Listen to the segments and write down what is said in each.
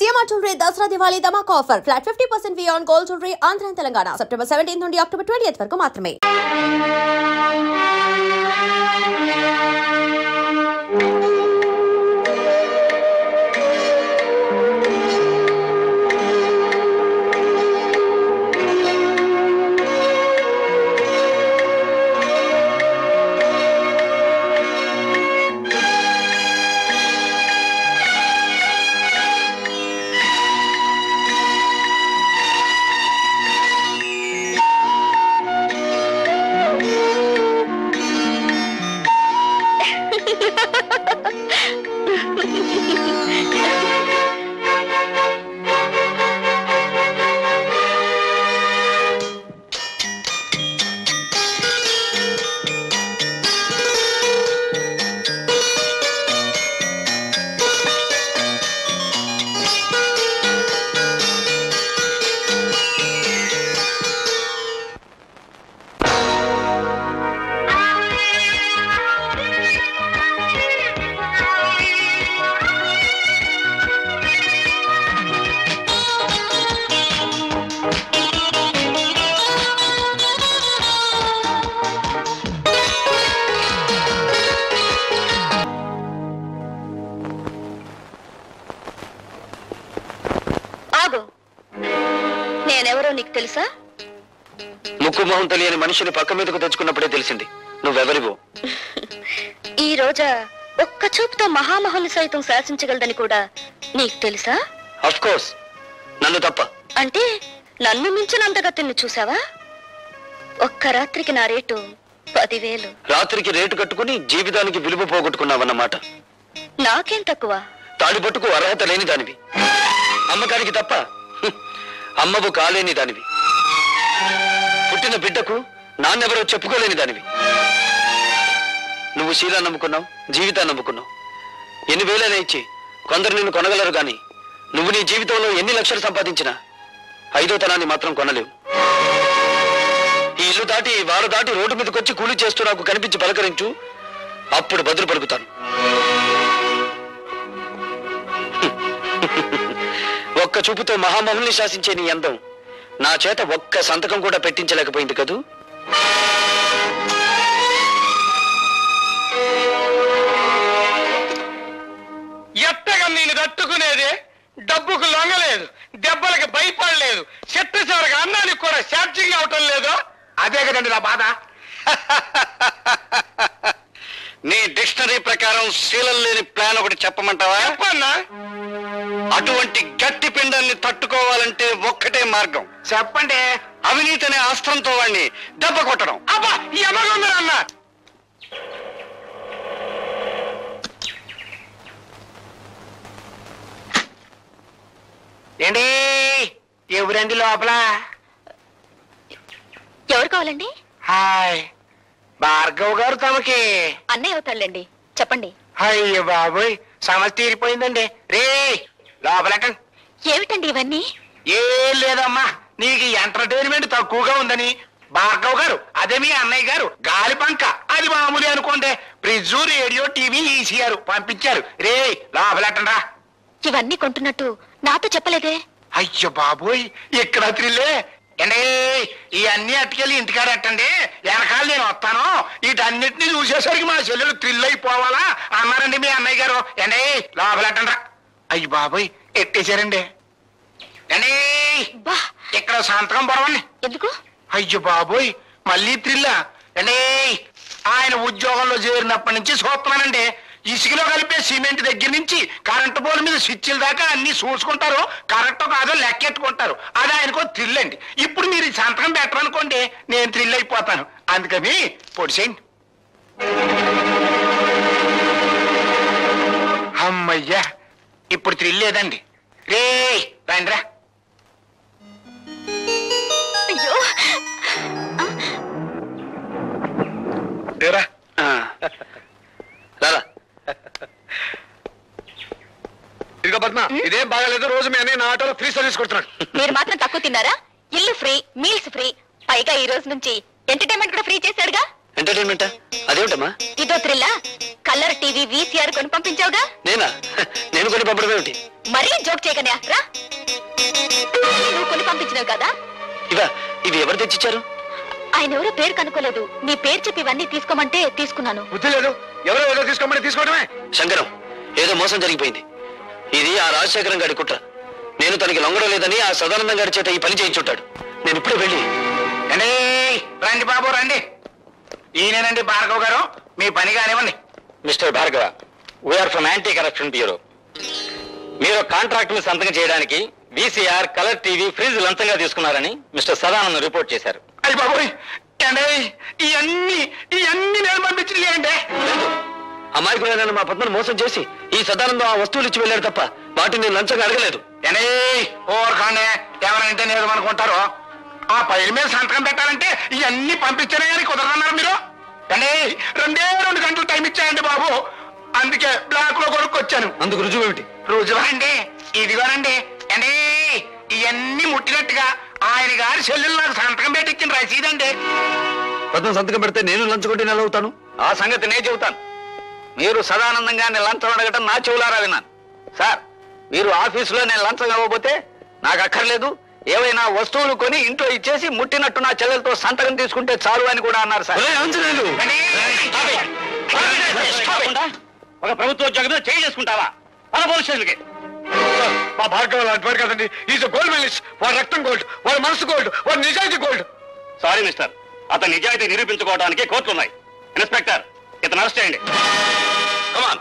GMR Jewelry Dasra Diwali Dhamak offer. Flat 50% fee on gold jewelry Andhra and Telangana. September 17th నుండి October 20th వరకు మాత్రమే. ముక్కుమోహం తెలియని మనిషిని పక్క మీదకు తెచ్చుకున్నప్పుడే తెలిసింది నువ్వెవరివో. ఈ రోజా ఒక్క చూపుతో మహామహుని సైతం శాసించగలదని కూడా నీకు తెలుసా? ఆఫ్ కోర్స్, నన్ను తప్ప. అంటే నన్ను మించినంతగా తిన్ను చూసావా? ఒక్క రాత్రికి నా రేటు 10,000. రాత్రికి రేటు కట్టుకుని జీవితానికి విలువ పోగొట్టుకున్నావన్నమాట. నాకేం తక్కువ? తాడిపట్టుకు అర్హత లేని దానివి, అమ్మకానికి తప్ప అమ్మవు కాలేని దానివి, పుట్టిన బిడ్డకు నాన్నెవరో చెప్పుకోలేని దానివి. నువ్వు శీలా నమ్ముకున్నావు, జీవితాన్ని నమ్ముకున్నావు. ఎన్ని వేలైనా ఇచ్చి కొందరు నిన్ను కొనగలరు కానీ నువ్వు నీ జీవితంలో ఎన్ని లక్షలు సంపాదించినా 5వ తనాన్ని మాత్రం కొనలేవు. ఈ ఇల్లు దాటి వారు దాటి రోడ్డు మీదకి వచ్చి కూలీ చేస్తూ నాకు కనిపించి పలకరించు, అప్పుడు బదులు పలుకుతాను. ఒక్క చూపుతో మహామహుల్ని శాసించే నీ అందం నా చేత ఒక్క సంతకం కూడా పెట్టించలేకపోయింది కదూ. ఎత్తగా నేను తట్టుకునేదే, డబ్బుకు లొంగలేదు, దెబ్బలకు భయపడలేదు, చెట్ట చివరికి అన్నానికి కూడా ఛార్జింగ్ అవటం లేదు. అదే కదండి నా బాధ. నీ డిక్షనరీ ప్రకారం శీలం లేని ప్లాన్ ఒకటి చెప్పమంటావా? చెప్పన్నా. అటువంటి గట్టి పిండాన్ని తట్టుకోవాలంటే ఒక్కటే మార్గం. చెప్పండి. అవినీతి అనే అస్త్రంతో వాడిని దెబ్బ కొట్టడం. అబ్బా ఎమగొందరన్న. ఏంటి ఎవరండి లోపల? ఎవరు కావాలండి? హాయ్, భార్గవ్ గారు తమకి అన్నయ్య అవుతాళ్ళండి, చెప్పండి. అయ్యో బాబోయ్, సమస్య తీరిపోయిందండి. రే లోపలటండి. ఏమిటండి ఇవన్నీ? ఏం లేదమ్మా, నీకు ఎంటర్టైన్మెంట్ తక్కువగా ఉందని భార్గవ్ గారు, అదే మీ అన్నయ్య గారు గాలి పంక, అది మామూలు అనుకోండి, ఫ్రిడ్జ్, రేడియో, టీవీ, ఈసీఆర్ పంపించారు. రే లోపలటండి రా. ఇవన్నీ కొంటున్నట్టు నాతో చెప్పలేదే? అయ్యో బాబోయ్, ఇక్కడ త్రిల్లే. అండి ఇవన్నీ అట్టుకెళ్ళి ఇంటికాడ అట్టండి, వెనకాల నేను వస్తాను. వీటన్నిటినీ చూసేసరికి మా చెల్లెలు థ్రిల్ అయిపోవాలా అన్నారండి మీ అన్నయ్య గారు. అండి లోపలట్టండి రా. అయ్యి బాబోయ్, ఎట్టేశారండి. అండి ఇక్కడ సంతకం పొరవండి. ఎందుకు? అయ్యో బాబోయ్, మళ్ళీ థ్రిల్లా అండి. ఆయన ఉద్యోగంలో చేరినప్పటి నుంచి చూస్తున్నానండి, ఇసుకలో కలిపే సిమెంట్ దగ్గర నుంచి కరెంటు పోల్ మీద స్విచ్ల దాకా అన్ని చూసుకుంటారు. కరెక్ట్ కాదో లెక్కెట్టుకుంటారు. అది ఆయనకో థ్రిల్ అండి. ఇప్పుడు మీరు సంతకం పెట్టరనుకోండి, నేను థ్రిల్ అయిపోతాను. అందుకని పొడిసేయండి. అమ్మయ్యా, ఇప్పుడు థ్రిల్ లేదండి. రే రండిరా. అయ్యో రా ఇదిగో పద్మ, ఇదేం బాగాలేదు. రోజు మీ అన్నయ్య నా ఆటోలో ఫ్రీ సర్వీస్ కొడుతున్నాడు. మీరు మాత్రం తక్కువ తిన్నారా? ఇల్లు ఫ్రీ, మీల్స్ ఫ్రీ, పైగా ఈ రోజు నుంచి ఎంటర్టైన్మెంట్ కూడా ఫ్రీ చేశాడుగా. ఎంటర్టైన్మెంటా? అదేమిటమ్మా? ఇదో థ్రిల్లా? కలర్ టీవీ VCR కొని పంపించావుగా? నేనా? నేను కొని పంపడం ఏమిటి? మరీ జోక్ చేయకనే రా. నువ్వు కొని పంపించినావు కదా? ఇవి ఎవరు తెచ్చిచ్చారు? ఆయన ఎవరో పేరు కనుక్కోలేదు. నీ పేరు చెప్పి ఇవన్నీ తీసుకోమంటే తీసుకున్నాను. బుద్ధి లేదు, ఎవరో తీసుకోమని తీసుకోవడమే. శంకరం, ఏదో మోసం జరిగిపోయింది. ఇది ఆ రాజశేఖరం గారి కుట్ర. నేను తనకి లొంగడం లేదని ఆ సదానందం గారి చేత ఈ పని చేయించుంటాడు. నేను ఇప్పుడే వెళ్ళి. రండి బాబు రండి. ఈయనేనండి భార్గవ్ గారు, మీ పని కానివ్వండి. Mister Bhargava, we are from anti corruption bureau. మీరు కాంట్రాక్ట్ మీద సంతకం చేయడానికి VCR, కలర్ టీవీ, ఫ్రిడ్జ్ లంచంగా తీసుకున్నారని మిస్టర్ సదానందం రిపోర్ట్ చేశారు. అయ్యి బాబోయ్, ఇవన్నీ నేను పంపించింది. అమాయకులైన మా పద్మను మోసం చేసి ఈ సదానందం ఆ వస్తువులు ఇచ్చి వెళ్ళాడు తప్ప వాటిని నేను లంచంగా అడగలేదు. ఓర్ఖాండే, ఎవరంటే నేను అనుకుంటారో ఆ పైల మీద సంతకం పెట్టాలంటే ఇవన్నీ పంపించానే కానీ కుదరదన్నారు మీరు. రెండే 2 గంటలు టైం ఇచ్చాయండి బాబు, అందుకే బ్లాక్ లో కొనుక్కొచ్చాను. అందుకు రుజువు ఏమిటి? రుజువా అండి? ఇదిగోనండి. ఇవన్నీ ముట్టినట్టుగా ఆయన గారి చెల్లెలు నాకు సంతకం పెట్టించిన రసీదండి. పద్మ సంతకం పెడితే నేను లంచగొట్టి నెల అవుతాను. ఆ సంగతి నేను చెబుతాను. మీరు సదానందం గారిని లంచం అడగటం నా చెవులారా విన్నాను. సార్, మీరు ఆఫీసులో నేను లంచం ఇవ్వబోతే నాకు అక్కర్లేదు, ఏవైనా వస్తువులు కొని ఇంట్లో ఇచ్చేసి ముట్టినట్టు నా చెల్లెలతో సంతకం తీసుకుంటే చాలు అని కూడా అన్నారు సార్. ఒక ప్రభుత్వ ఉద్యోగం మీద చేయి చేసుకుంటావా? మన పోలీస్ స్టేషన్కి. మా భార్గవ్ లాంటి వాడు కదండి. Is gold medallist. వాడు రక్తం గోల్డ్, వాడు మనసు గోల్డ్, వాడు నిజాయితీ గోల్డ్. సారీ మిస్టర్, అతని నిజాయితీ నిరూపించుకోవడానికి కోర్టులు ఉన్నాయి. ఇన్స్పెక్టర్, ఇతను అరెస్ట్ చేయండి. కమాన్.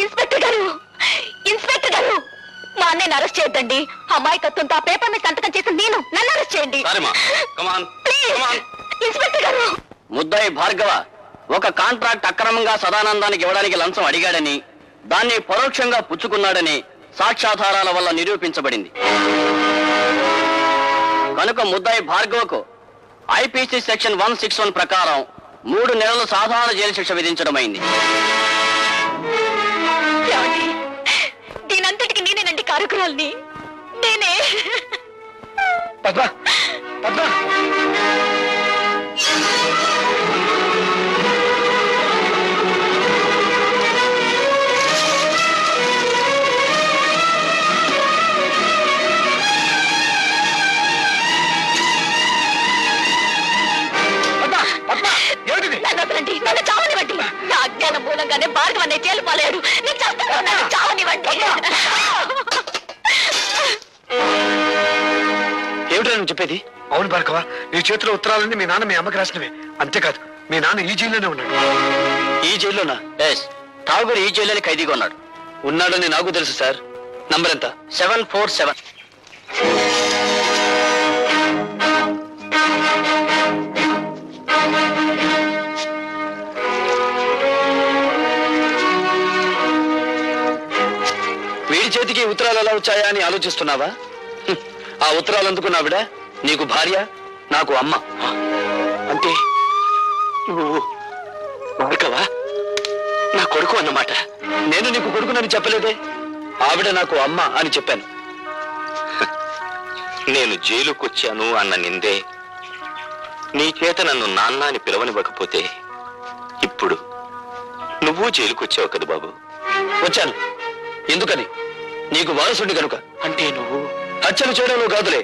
ఇన్స్పెక్టర్ గారు, మా అన్నయ్యని అరెస్ట్ చేయొద్దండి. అమాయకత్వంతో ఆ పేపర్ మీద సంతకం చేసి నన్ను అరెస్ట్ చేయండి. ఇన్స్పెక్టర్ గారు. ముద్దాయి భార్గవ ఒక కాంట్రాక్ట్ అక్రమంగా సదానందానికి ఇవ్వడానికి లంచం అడిగాడని, దాన్ని పరోక్షంగా పుచ్చుకున్నాడని సాక్ష్యాధారాల వల్ల నిరూపించబడింది. కనుక ముద్దాయి భార్గవకు IPC సెక్షన్ 161 ప్రకారం 3 నెలలు సాధారణ జైలు శిక్ష విధించడమైంది. దీనంతటికి నేనేనండి కారకురాల్ని. నేనే. పద్మ, పద్మ. నన్ను చావనివ్వండి. నా అజ్ఞానం మూలంగానే భార్గవ అనే జైలు పాలేడు. నేను చేస్తాను, నన్ను చావనివ్వండి. ఏమిటో నువ్వు చెప్పేది? అవును భార్గవ, నీ చేతిలో ఉత్తరాలన్నీ మీ నాన్న మీ అమ్మకి రాసినవే. అంతేకాదు, మీ నాన్న ఈ జైల్లోనే ఉన్నాడు. ఈ జైల్లోనా? ఠాగూర్ ఈ జైల్లోనే ఖైదీగా ఉన్నాడు. ఉన్నాడని నాకు తెలుసు సార్. నంబర్ ఎంత? 747. వీడి చేతికి ఉత్తరాలు ఎలా వచ్చాయా అని ఆలోచిస్తున్నావా? ఆ ఉత్తరాలు అందుకున్నావిడ నీకు భార్య, నాకు అమ్మ. అంటే నువ్వు భార్గవా నా కొడుకు అన్నమాట. నేను నీకు కొడుకునని చెప్పలేదే. ఆవిడ నాకు అమ్మ అని చెప్పాను. నేను జైలుకొచ్చాను అన్న నిందే నీ చేత నన్ను నాన్న అని పిలవనివ్వకపోతే ఇప్పుడు నువ్వు జైలుకొచ్చావు కదా బాబు. వచ్చాను. ఎందుకని? నీకు వారసుండి కనుక. అంటే నువ్వు హత్యలు చేయడంలో కాదులే,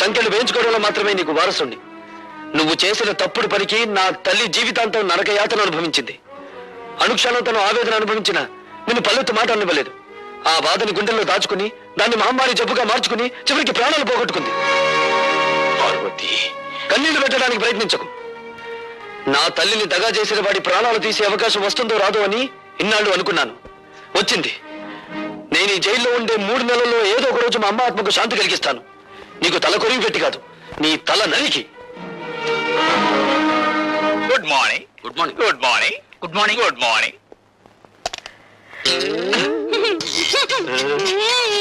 సంఖ్యలు వేయించుకోవడంలో మాత్రమే నీకు వారసుండి. నువ్వు చేసిన తప్పుడు పనికి నా తల్లి జీవితాంతం నరకయాతను అనుభవించింది. అనుక్షణం తను ఆవేదన అనుభవించిన నిన్ను పల్లెత్తు మాట అనివ్వలేదు. ఆ బాధని గుండెల్లో దాచుకుని దాన్ని మహమ్మారి జబ్బుగా మార్చుకుని చివరికి ప్రాణాలు పోగొట్టుకుంది. పార్వతి, కన్నీళ్లు పెట్టడానికి ప్రయత్నించకు. నా తల్లిని దగా చేసిన వాడి ప్రాణాలు తీసే అవకాశం వస్తుందో రాదో అని ఇన్నాళ్ళు అనుకున్నాను. వచ్చింది. నేను ఈ జైల్లో ఉండే 3 నెలల్లో ఏదో ఒక రోజు మా అమ్మ ఆత్మకు శాంతి కలిగిస్తాను. నీకు తల కొరివి పెట్టి కాదు, నీ తల నరికి. Good morning. Good morning. Good morning. Good morning. Good morning.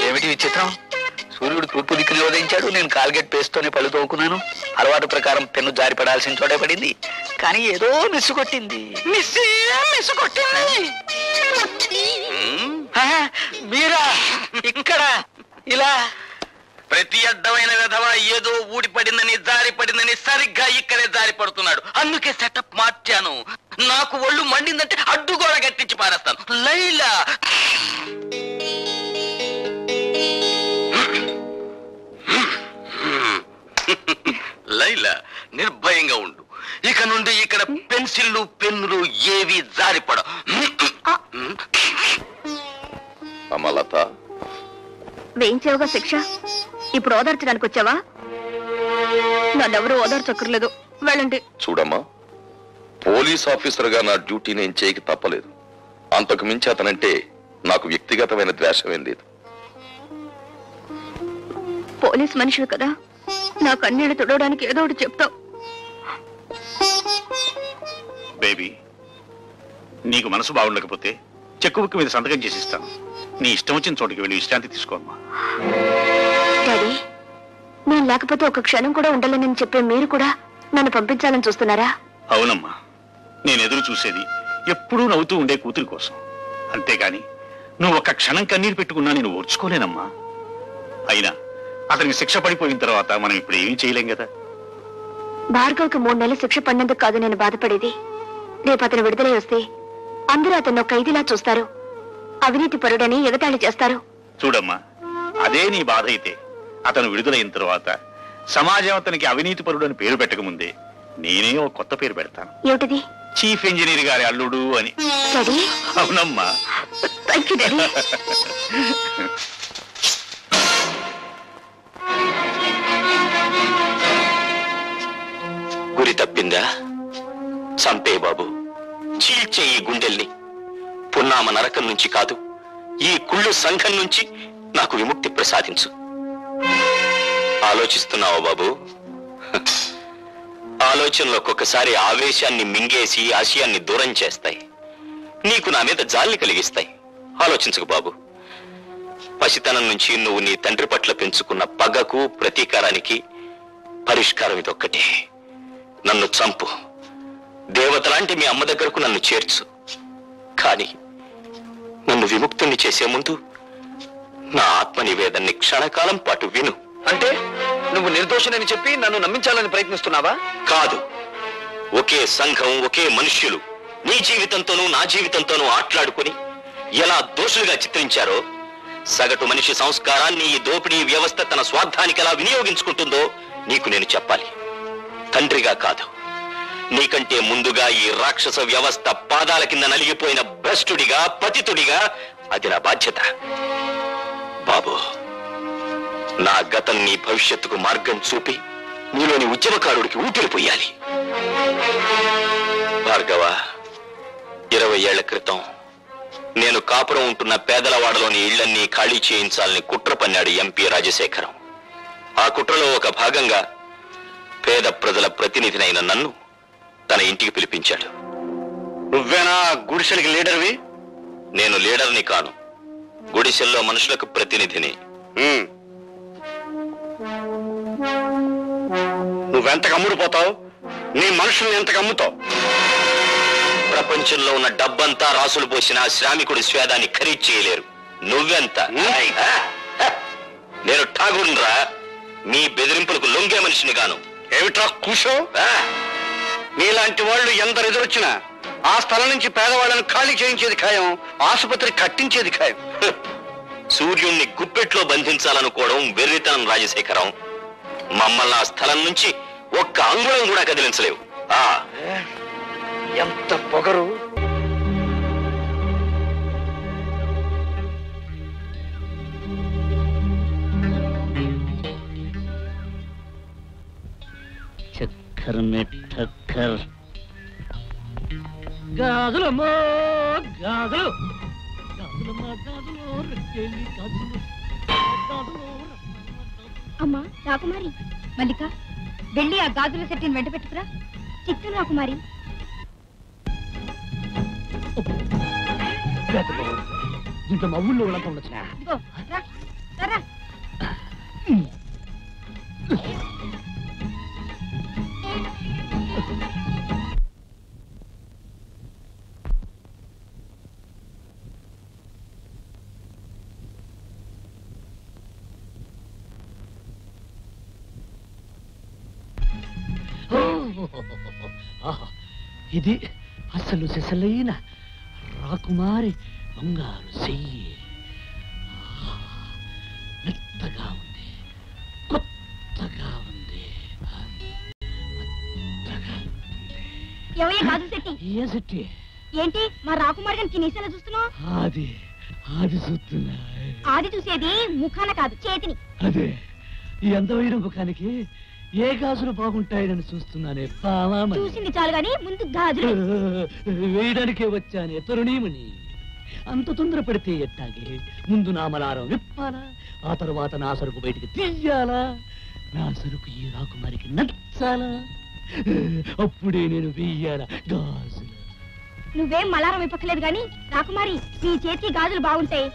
ఏమిటి విచిత్రం? సూర్యుడు తూర్పు దిక్కులో ఉదయించాడు. నేను కాల్గేట్ పేస్తోనే పళ్ళు తోకున్నాను. అలవాటు ప్రకారం పెన్ను జారి పడాల్సిన చోటే పడింది. కానీ ఏదో మిస్సు కొట్టింది. మీరా ఇక్కడ ఇలా ప్రతి అడ్డమైన విధవ ఏదో ఊడిపడిందని జారి పడిందని సరిగ్గా ఇక్కడే జారి పడుతున్నాడు. అందుకే సెటప్ మార్చాను. నాకు ఒళ్ళు మండిందంటే అడ్డుగోడ కట్టించి పారేస్తాను. లైలా లైలా నిర్భయంగా ఉండు. ఇక నుండి ఇక్కడ పెన్సిళ్ళు పెన్నులు ఏవి జారిపడ. అమలత, వేయించావుగా శిక్ష, ఇప్పుడు ఓదార్చడానికి వచ్చావా? నన్నెవరూ ఓదార్చక్కర్లేదు, వెళ్ళండి. చూడమ్మా, పోలీస్ ఆఫీసర్ గా నా డ్యూటీ నేను చేయక తప్పలేదు. అంతకు మించి అతనంటే నాకు వ్యక్తిగతమైన ద్వేషమేం లేదు. పోలీస్ మనిషి కదా, నా కన్నీళ్లు తుడవడానికి ఏదో ఒకటి చెప్తావు. బేబీ, నీకు మనసు బాగుండకపోతే చెక్కు బుక్ మీద సంతకం చేసిస్తాను. నీ ఇష్టం వచ్చిన చోటుకి వెళ్ళి విశ్రాంతి తీసుకోమ్మా. డాడీ, నేను లేకపోతే ఒక క్షణం కూడా ఉండాలని చెప్పే మీరు కూడా నన్ను పంపించాలని చూస్తున్నారా? అవునమ్మా, నేను ఎదురు చూసేది ఎప్పుడూ నవ్వుతూ ఉండే కూతురి కోసం. అంతేగాని నువ్వు ఒక్క క్షణం కన్నీరు పెట్టుకున్నా నేను ఓర్చుకోలేనమ్మా. అయినా అతనికి శిక్ష పడిపోయిన తర్వాత మనం ఇప్పుడు ఏమీ చేయలేం కదా. భార్గవ్కి 3 నెలలు శిక్ష పడినందుకు కాదు నేను బాధపడేది. రేపు అతను విడుదలై వస్తే అందరూ అతను ఒక ఖైదీలా చూస్తారు, అవినీతి పరుడని ఎగతాళి చేస్తారు. చూడమ్మా, అదే నీ బాధ అయితే అతను విడుదలైన తర్వాత సమాజం అతనికి అవినీతి పరుడు అని పేరు పెట్టకముందే నేనే ఒక కొత్త పేరు పెడతాను. ఏమిటిది? చీఫ్ ఇంజనీర్ గారి అల్లుడు అని. డాడీ, అవునమ్మా. Thank you daddy. గురి తప్పిందా? చంపే బాబు, చీల్చే ఈ గుండెల్ని. పున్నామ నరకం నుంచి కాదు, ఈ కుళ్ళు సంఘం నుంచి నాకు విముక్తి ప్రసాదించు. ఆలోచిస్తున్నావా బాబు? ఆలోచనలు ఒక్కొక్కసారి ఆవేశాన్ని మింగేసి ఆశయాన్ని దూరం చేస్తాయి. నీకు నా మీద జాలిని కలిగిస్తాయి. ఆలోచించకు బాబు. పసితనం నుంచి నువ్వు నీ తండ్రి పట్ల పెంచుకున్న పగకు ప్రతీకారానికి పరిష్కారం ఇదొక్కటే. నన్ను చంపు, దేవతలాంటి మీ అమ్మ దగ్గరకు నన్ను చేర్చు. కానీ నన్ను విముక్తుణ్ణి చేసే ముందు నా ఆత్మ నివేదన్ని క్షణకాలం పాటు విను. అంటే నువ్వు నిర్దోషులని చెప్పి నన్ను నమ్మించాలని ప్రయత్నిస్తున్నావా? కాదు, ఒకే సంఘం, ఒకే మనుష్యులు నీ జీవితంతోనూ నా జీవితంతోనూ ఆట్లాడుకుని ఎలా దోషులుగా చిత్రించారో, సగటు మనిషి సంస్కారాన్ని ఈ దోపిడీ వ్యవస్థ తన స్వార్థానికి ఎలా వినియోగించుకుంటుందో నీకు నేను చెప్పాలి. తండ్రిగా కాదు, నీకంటే ముందుగా ఈ రాక్షస వ్యవస్థ పాదాల కింద నలిగిపోయిన భ్రష్టుడిగా, పతితుడిగా అది నా బాధ్యత. బాబు, నా గతం నీ భవిష్యత్తుకు మార్గం చూపి నీలోని ఉద్యమకారుడికి ఊపిరి పోయాలి. భార్గవ, 20 ఏళ్ల క్రితం నేను కాపురం ఉంటున్న పేదలవాడలోని ఇళ్లన్నీ ఖాళీ చేయించాలని కుట్ర పన్నాడు ఎంపీ రాజశేఖరం. ఆ కుట్రలో ఒక భాగంగా పేద ప్రజల ప్రతినిధినైన నన్ను తన ఇంటికి పిలిపించాడు. నువ్వేనా గుడిసెలకి లీడర్వి? నేను లీడర్ని కాను, గుడిసెల్లో మనుషులకు ప్రతినిధిని. నువ్వెంతకు అమ్ముడుపోతావు? నీ మనుషుల్ని ఎంతకు అమ్ముతావు? ప్రపంచంలో ఉన్న డబ్బంతా రాసులు పోసిన శ్రామికుడి స్వేదాన్ని ఖరీదు చేయలేరు. నువ్వెంత? నేను ఠాగూర్రా, మీ బెదిరింపులకు లొంగే మనిషిని గాను. ఏమిట్రా కూసో? నీలాంటి వాళ్ళు ఎందరు ఎదురొచ్చినా ఆ స్థలం నుంచి పేదవాళ్ళను ఖాళీ చేయించేది ఖాయం, ఆసుపత్రి కట్టించేది ఖాయం. సూర్యుణ్ణి గుప్పెట్లో బంధించాలనుకోవడం వెర్రితనం రాజశేఖరం. మమ్మల్ని ఆ స్థలం నుంచి ఒక్క అంగుళం కూడా కదిలించలేవు. ఎంత పొగరు! చక్కర్ మెట్టక్కర్ గాజులమ్మో గాజులు గాజులమ్మా గాజులు రెక్కేలి గాజులు గాజులు. అమ్మా రాకుమారి, మల్లిక వెళ్ళి ఆ గాజుల సెట్టిని వెంట పెట్టుకురా. చిత్తు రాకుమారి. దీంట్లో మా ఊళ్ళో వాళ్ళంతా ఉండొచ్చు. ఇదిగో రా, రా. ఇది అసలు సిసలైన రాకుమారి బంగారు చెయ్యి. మెత్తగా ఉంది, కొత్తగా ఉంది, ఏ శెట్టి? ఏంటి మా రాకుమారి గారికి నీసేలా చూస్తున్నావు? అది చూస్తున్నా. ఆది చూసేది ముఖాన కాదు, చేతిని. అదే ఈ అందమైన ముఖానికి ఏ గాజులు బాగుంటాయని చూస్తున్నానే. చూసింది చాలు గాని ముందు గాజులు వేయడానికే వచ్చానే తరుణీమణి. అంత తొందర పడితే ఎట్టాగే? ముందు నా మలారం విప్పాలా, ఆ తరువాత నా సరుకు బయటికి తీయాలా, నా సరుకు ఈ రాకుమారికి నచ్చాలా, అప్పుడే నేను వెయ్యాలా గాజులు. నువ్వేం మలారం ఇప్పకలేదు గాని రాకుమారి నీ చేతికి గాజులు బాగుంటాయి.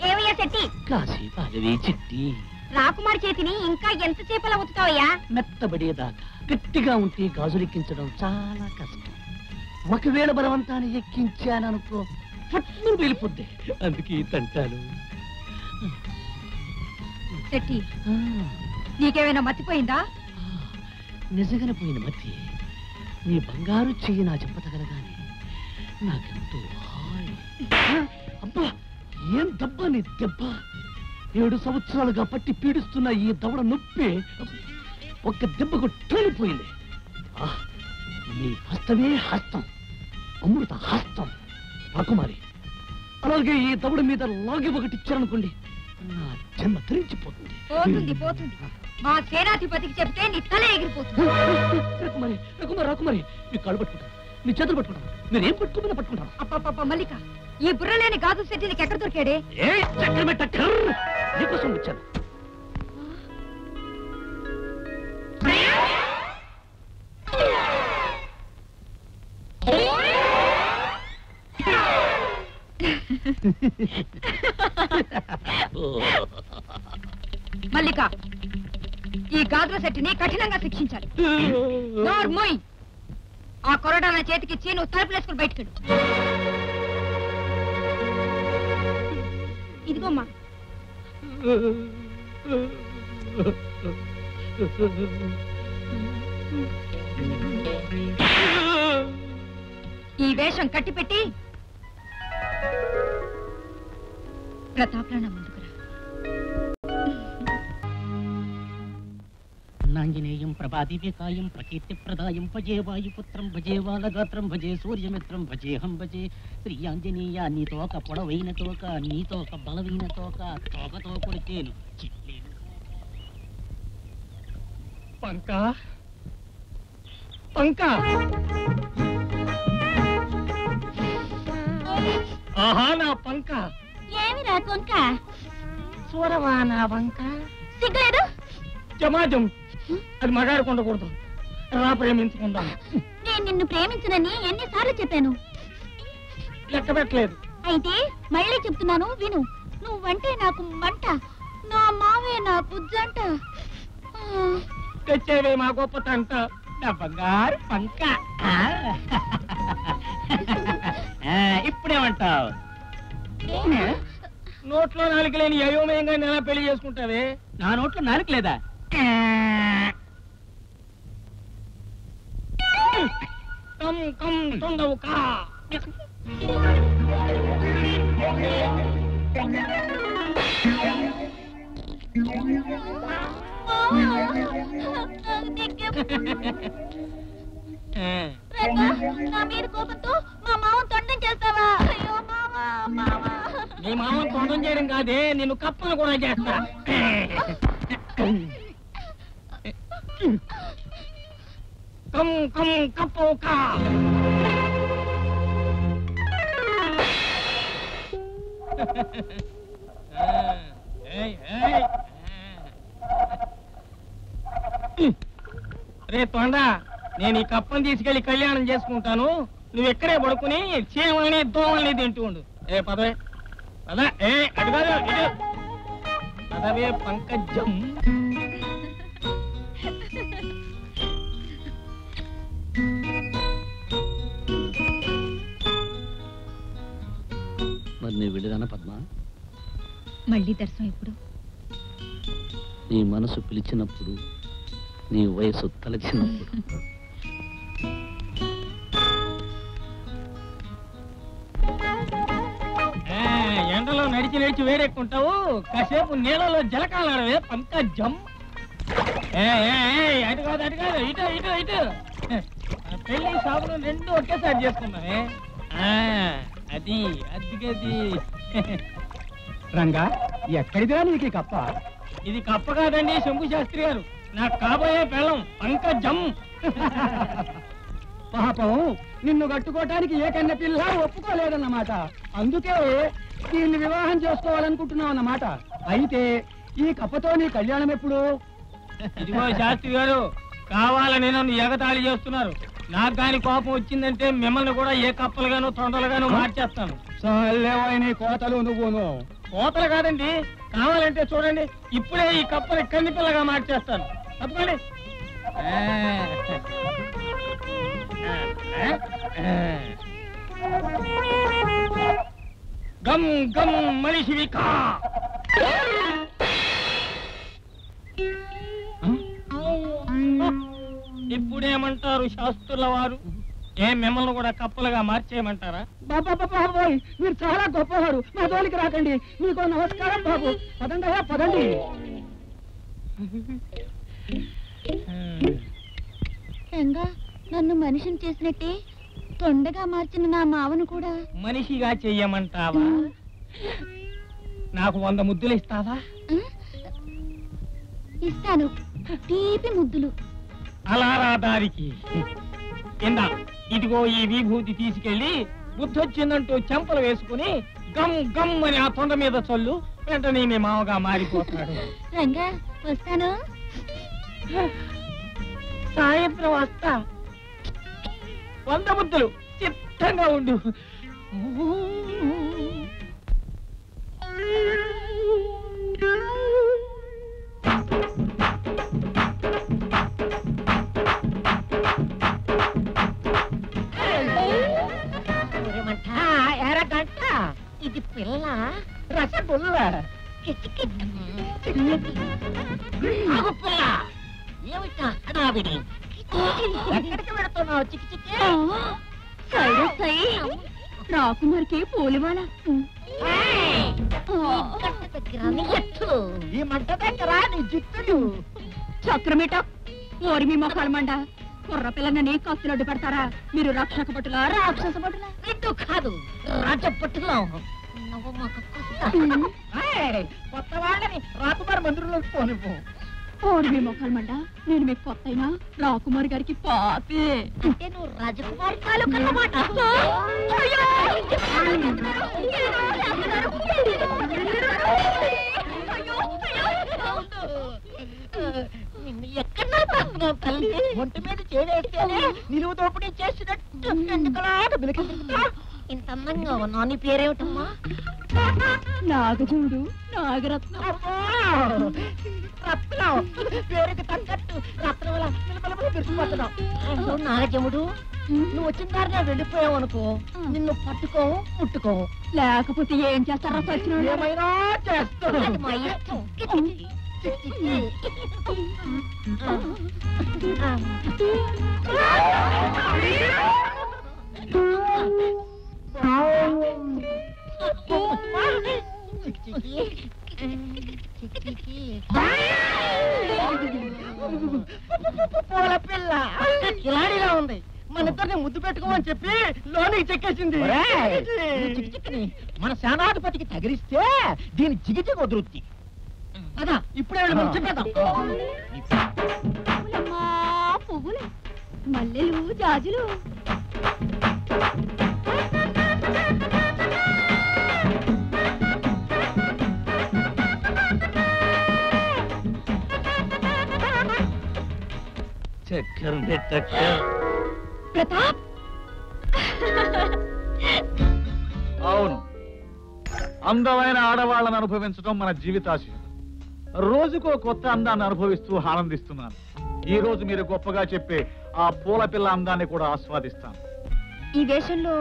ఏమయ్యా శెట్టి? కాశీ పాదవి చిట్టి. రాకుమారి చేతిని ఇంకా ఎంతసేపు అలా ఉతుతావయ్యా? మెత్తబడేదాకా గట్టిగా ఉంటే గాజులెక్కించడం చాలా కష్టం. ఒకవేళ బలవంతాన్ని ఎక్కించాననుకో పట్నం వెళ్ళిపోద్ది. అందుకే తంటాలు. శెట్టి నీకేమైనా మర్చిపోయిందా? నిజంగానే పోయిన మతి. నీ బంగారు చెయ్యి నా చెప్పతగలగానే నాకెంతో హాయ్. అబ్బా ఏం దెబ్బ నీ దెబ్బ! 7 సంవత్సరాలుగా పట్టి పీడిస్తున్న ఈ దవడ నొప్పి ఒక్క దెబ్బకు తోలిపోయింది. నీ హస్తమే హస్తం, అమృత హస్తం రాకుమారి. అలాగే ఈ దవడ మీద లాగి ఒకటి ఇచ్చారనుకోండి, నా జన్మ ధరించిపోతుంది. పోతుంది. మా సేనాధిపతికి చెప్తే నీ తల ఎగిరిపోతుంది. రాకుమారి రాకుమారి రాకుమారి, నీ కాళ్ళు పట్టుకుంటాను, నీ చేతులు పట్టుకుంటాను, నేను ఏం పట్టుకున్నా పట్టుకుంటాను. అప్ప మల్లిక, ఈ బుర్రలేని గాజు సెట్టి నీకు ఎక్కడ దొరికాడే? నీకోసం వచ్చాను. మల్లిక, ఈ గాజుల సెట్టిని కఠినంగా శిక్షించాలి. నోర్మోయ్, ఆ కొరడా నా చేతికిచ్చి నువ్వు తలుపులేసుకుని బయటకెళ్ళు. ఇదిగోమ్మా. ఈ వేషం కట్టిపెట్టి ప్రతాప్రాణ ముందుకురా. నాంజనేయం ప్రభాదివ్యకాయం ప్రకీర్తిప్రదాయం భజే వాయుపుత్రం భజే వాలగాత్రం భజే సూర్యమిత్రం భజేహం భజే శ్రీ ఆంజనేయ. నీ తోక పొడవైన తోక, నీ తోక బలమైన తోక, తోకతో కొడితేను చిట్లేను. పంక పంక, ఆహా నా పంక. ఏమి రా కొంక? చూడవా నా వంక. సిగ్గులేదు? జమాజం, అది మగాడు కొండకూడదు. రా ప్రేమించుకుందాం. నేను నిన్ను ప్రేమించనని ఎన్నిసార్లు చెప్పాను? లెక్క పెట్టలేదు. అయితే మళ్ళీ చెప్తున్నాను విను. నువ్వంటే నాకు మంట, నా మావే నాకు జంట. తెచ్చేవే మా గొప్ప తంట, నా బంగారు పంక. ఇప్పుడేమంటావు? నోట్లో నాలుక లేని అయోమయంగా నేను పెళ్లి చేసుకుంటావే. నా నోట్లో నాలుక లేదా? కం కం తొందవు కా. నా మీద కోపంతో మా మామను తొండం చేస్తావా? అయ్యో మామా మామా. నీ మామను తొండం చేయడం కాదే, నిన్ను కప్పను కూడా చేస్తా. కం కం కప్పవు కా. రే తొండ, నేను ఈ కప్పని తీసుకెళ్లి కళ్యాణం చేసుకుంటాను. నువ్వు ఎక్కడే పడుకుని చీమల్ని దోమల్ని తింటూ ఉండు. ఏ పదవే పద. ఏ అటు కాదు, ఇటు పదవే పంకజం. మరి నీ వెళ్ళిరానా పద్మ? మళ్ళీ దర్శనం ఎప్పుడు? నీ మనసు పిలిచినప్పుడు, నీ వయసు తలచినప్పుడు. నడిచి నడిచి వేడెక్కుంటావు, కాసేపు నీళ్ళలో జలకాలాడవే పంకజం. అటు కాదు అటు కాదు, ఇటు ఇటు ఇటు. పెళ్లి షాపులు రెండు ఒకేసారి చేసుకున్నావే. అది అదిగది. రంగా, ఎక్కడిదా నీకు కప్ప? ఇది కప్ప కాదండి శంభు శాస్త్రి గారు, నాకు కాబోయే పెళ్ళం పంకజం. పాపం, నిన్ను కట్టుకోవటానికి ఏ కన్న పిల్ల ఒప్పుకోలేదన్నమాట. అందుకే దీన్ని వివాహం చేసుకోవాలనుకుంటున్నావు అన్నమాట. అయితే ఈ కప్పతో నీ కళ్యాణం ఎప్పుడు? ఇదిగో శాస్త్రి గారు, కావాలని నన్ను ఎగతాళి చేస్తున్నారు. నాకు కాని కోపం వచ్చిందంటే మిమ్మల్ని కూడా ఏ కప్పలుగాను తొండలుగాను మార్చేస్తాను. నీ కోతలు నువ్వును. కోతలు కాదండి, కావాలంటే చూడండి, ఇప్పుడే ఈ కప్పని కన్ని పిల్లగా మార్చేస్తాను. తప్పకండి. గమ్ గమ్ మనిషివి కా. ఇప్పుడేమంటారు శాస్త్రుల వారు? మిమ్మల్ని కూడా కప్పలుగా మార్చేయమంటారా? బాబాయ్, మీరు చాలా గొప్పవారు. నా జోలికి రాకండి. మీకు నమస్కారం బాబు. పదండి అయ్యా, పదండి. రంగా, నన్ను మనిషిని చేసినట్టే తొండగా మార్చిన నా మావను కూడా మనిషిగా చెయ్యమంటావా? నాకు 100 ముద్దులు ఇస్తావా? ఇస్తాను, తీపి ముద్దులు. అలా రా దారికి. కింద ఇదిగో ఈ విభూతి తీసుకెళ్లి బుద్ధొచ్చిందంటూ చెంపలు వేసుకుని గమ్ గమ్ అని ఆ తొండ మీద చల్లు. వెంటనే మీ మామగా మారిపోతాడు. రంగా, వస్తాను. సాయంత్రం వస్తా. 100 ముద్దులు చిత్తంగా ఉండు. ఎరగంట ఇది పిల్ల రసగుల్ల. పిల్ల ఏమిటా హడావిడి? ఎక్కడికి వెళుతున్నావు చిక్కి చిక్కి? రాకుమారికి పోలివాళ. ఈ మంట దగ్గర నీ జిత్తులు. చక్రమేట ఓరి మీ మొక్కల మండ. కుర్ర పిల్లనని కస్తులడ్డు పెడతారా? మీరు రక్షక పట్టులా రాక్షస పట్టులా? రెండు కాదు, రాజ పట్టులో. నువ్వు మాకు కొత్త వాళ్ళని రాకుమారి మందిరంలో పోనివ్వు. ఓరి మీ మొక్కల మండ, నేను మీకు కొత్త అయినా రాకుమారి గారికి పాపే. అంటే నువ్వు రాజకుమారి తాలూకు అన్నమాట. నిన్ను ఎక్కడ పడుతున్నావు తల్లి? ఒంటి మీద చేవేస్తేనే నిలువు దోపిడీ చేసినట్టు ఎందుకలాట బిలికి ఇంత అందంగా ఉన్నా. నీ పేరేమిటమ్మా? నాగజుడు నాగరత్నం. రత్నం పేరుకి తగ్గట్టు రత్నం పెరిగిపోతున్నావు. నాగజముడు, నువ్వు వచ్చిన దారినే వెళ్ళిపోయావు అనుకో, నిన్ను పట్టుకోవు ముట్టుకోవు. లేకపోతే ఏం చేస్తారా? సచ్చినోడు ఏమైనా చేస్తావు. మా ఇష్టం. పూల పిల్ల కిలాడిలా ఉంది. మన ఇద్దరిని ముద్దు పెట్టుకోమని చెప్పి లోనికి చెక్కేసింది. మన సేనాధిపతికి తగిలిస్తే దీని జిగిజిగి వదురుద్ది. అదా ఇప్పుడే చెప్పేద్దాం. పువ్వులు, మల్లెలు, జాజులు. ప్రతాప్, అవును, అందమైన ఆడవాళ్ళని అనుభవించడం మన జీవితాశయం. రోజుకో కొత్త అందాన్ని అనుభవిస్తూ ఆనందిస్తున్నాను. ఈ రోజు మీరు గొప్పగా చెప్పే ఆ పూల పిల్ల అందాన్ని కూడా ఆస్వాదిస్తాను. ఈ వేషంలో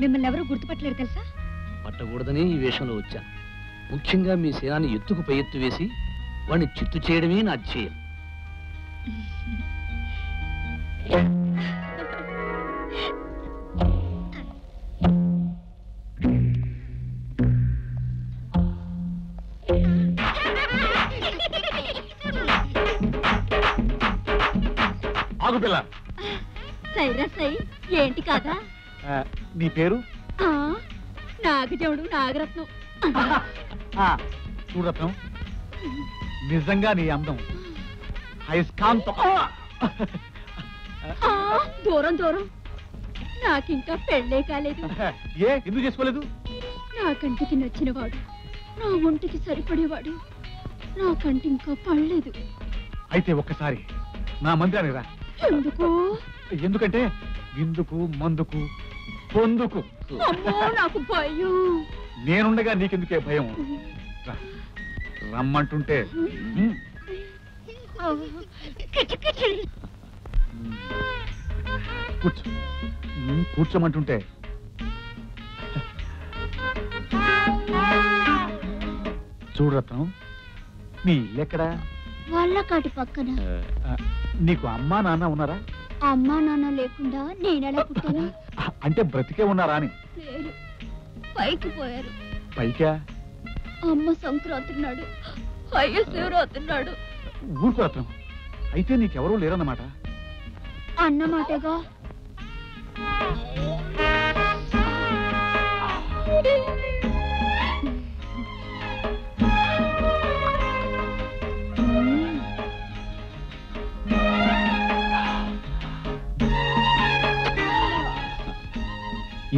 మిమ్మల్ని ఎవరు గుర్తుపట్టలేరు తెలుసా? పట్టకూడదని ఈ వేషంలో వచ్చాను. ముఖ్యంగా మీ సేనాన్ని ఎత్తుకు పై ఎత్తు వేసి వాడిని చిత్తు చేయడమే నా ధ్యేయం. ఆగు పిల్ల. సైరసై ఏంటి కదా నీ పేరు? నాగజవుడు నాగరత్నం. చూడరత్నం, నిజంగా నీ అందం అయస్కాంతం. దూరం దూరం, నాకింకా పెళ్ళే కాలేదు. ఏ ఎందుకు చేసుకోలేదు? నా కంటికి నచ్చినవాడు, నా ఒంటికి సరిపడేవాడు నా కంటి ఇంకా పడలేదు. అయితే ఒక్కసారి నా మందిరానికి రా. ఎందుకు? ఎందుకంటే విందుకు మందుకు పొందుకు. అమ్మో నాకు భయం. నేనుండగా నీకెందుకే భయం? రమ్మంటుంటే కూర్చో. కూర్చోమంటుంటే చూడరత్నం, నీ ఇల్లెక్కడా? వాళ్ళకాటి పక్కన. నీకు అమ్మా నాన్న ఉన్నారా? అమ్మా నాన్న లేకుండా నేనెలా పుట్టాను? అంటే బ్రతికే ఉన్నారా అని. లేరు, పైకి పోయారు. పైకా? అమ్మ సంక్రాంతి నాడు, అయ్య శివరాత్రి నాడు. ఊరుకో రత్నం, అయితే నీకెవరూ లేరన్నమాట. అన్నమాటగా.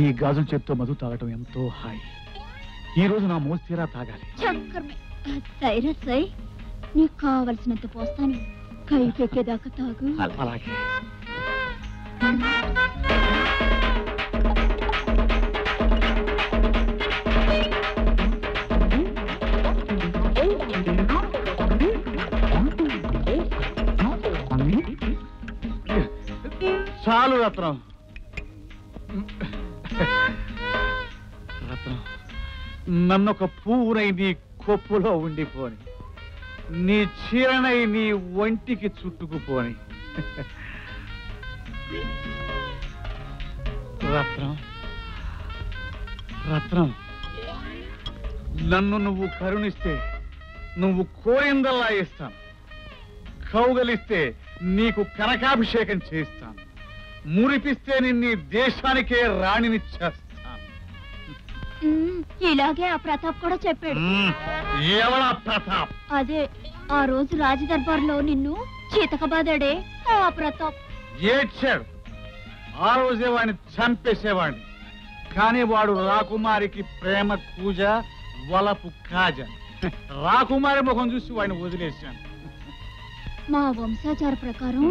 ఈ గాజుల చేత్తో మధు తాగటం ఎంతో హాయి. ఈ రోజు నా మోస్తీరా తాగాలి. సైరసై, నీకు కావలసినంత పోస్తాను. కైకెక్కేదాకా తాగు. అలాగే. చాలు రత్నం. రత్నం, నన్నొక పువ్వునై నీ కొప్పులో ఉండిపోని, నీ చీరనై నీ ఒంటికి చుట్టుకుపోని. రత్నం, రత్నం, నన్ను నువ్వు కరుణిస్తే నువ్వు కోరిందల్లా ఇస్తాను. కౌగలిస్తే నీకు కనకాభిషేకం చేస్తాను. మురిపిస్తే నిన్ను దేశానికే రాణిని చేస్తాను. ఇలాగే ఆ ప్రతాప్ కూడా చెప్పాడు. ఎవడా ప్రతాప్? అదే ఆ రోజు రాజదర్బార్లో నిన్ను చీతకబాదాడే ఆ ప్రతాప్. ఏడ్చాడు. ఆ రోజే వాడిని చంపేసేవాడిని. కానీ వాడు రాకుమారికి ప్రేమ కూజ, వలపు కాజ. రాకుమారి ముఖం చూసి వాడిని వదిలేశాను. మా వంశాచార ప్రకారం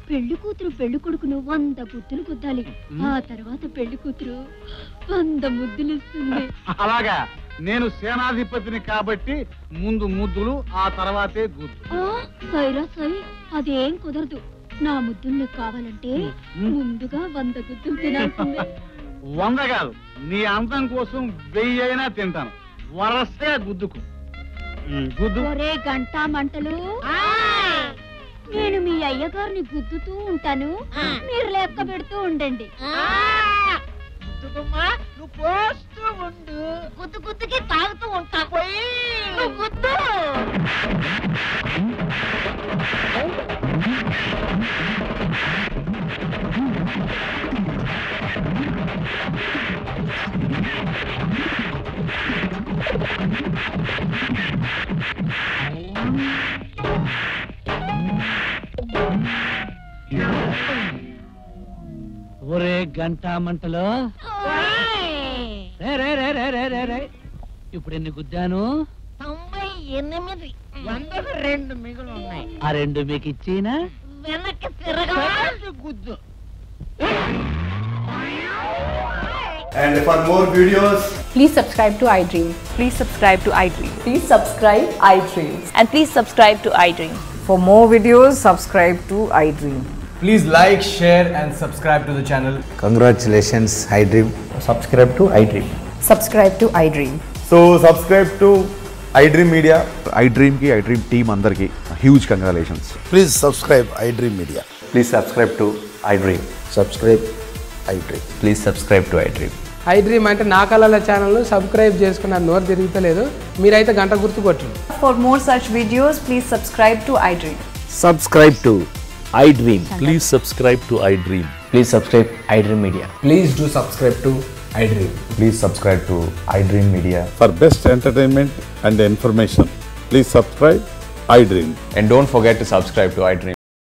పెళ్లి కూతురు పెళ్లి కొడుకును 100 గుద్దులు గుద్దాలి. ఆ తర్వాత పెళ్లి కూతురు 100 ముద్దులు ఇస్తుంది. అలాగా? నేను సేనాధిపతిని కాబట్టి ముందు ముద్దులు, ఆ తర్వాతే గుద్దు. సై, అదేం కుదరదు. నా ముద్దులు కావాలంటే ముందుగా 100 గుద్దులు తినాల్సిందే. 100 కాదు, నీ అందం కోసం 1000 అయినా తింటాను. వరసగా గుద్దుకు. ఒరే గంటా మంటలు, నేను మీ అయ్యగారిని గుద్దుతూ ఉంటాను, మీరు లెక్క పెడుతూ ఉండండి. నువ్వు పోస్తూ ఉండు, గుద్దు గుద్దుకి తాగుతూ ఉంటా. గుద్దు. ఒరే గంటా మంటలో, ఇప్పుడు ఎన్ని గుద్దాను? 98. 100కు 2 మిగులు ఉన్నాయి. ఆ 2 మీకు ఇచ్చేనా? వెనక్కి తిరగాలి గుద్దు. And for more videos, please subscribe to iDream. Please subscribe to iDream. Please subscribe iDream. And please subscribe to iDream. For more videos, subscribe to iDream. please like, share and subscribe to the channel. Congratulations, iDream. Subscribe to iDream. Subscribe to iDream. So subscribe to iDream Media. iDream ki iDream team andarki huge congratulations. Please subscribe iDream Media. Please subscribe to iDream. Subscribe iDream. Please subscribe to iDream. iDream అంటే నా కళల channel subscribe చేసుకున్న నోరు తిరుగుతలేదు, మీరైతే గంట గుర్తు కొట్టండి. For more such videos, please subscribe to iDream. Subscribe to iDream. Please subscribe to iDream. Please subscribe iDream Media. Please do subscribe to iDream. Please subscribe to iDream Media. For best entertainment and information, please subscribe iDream. And don't forget to subscribe to iDream.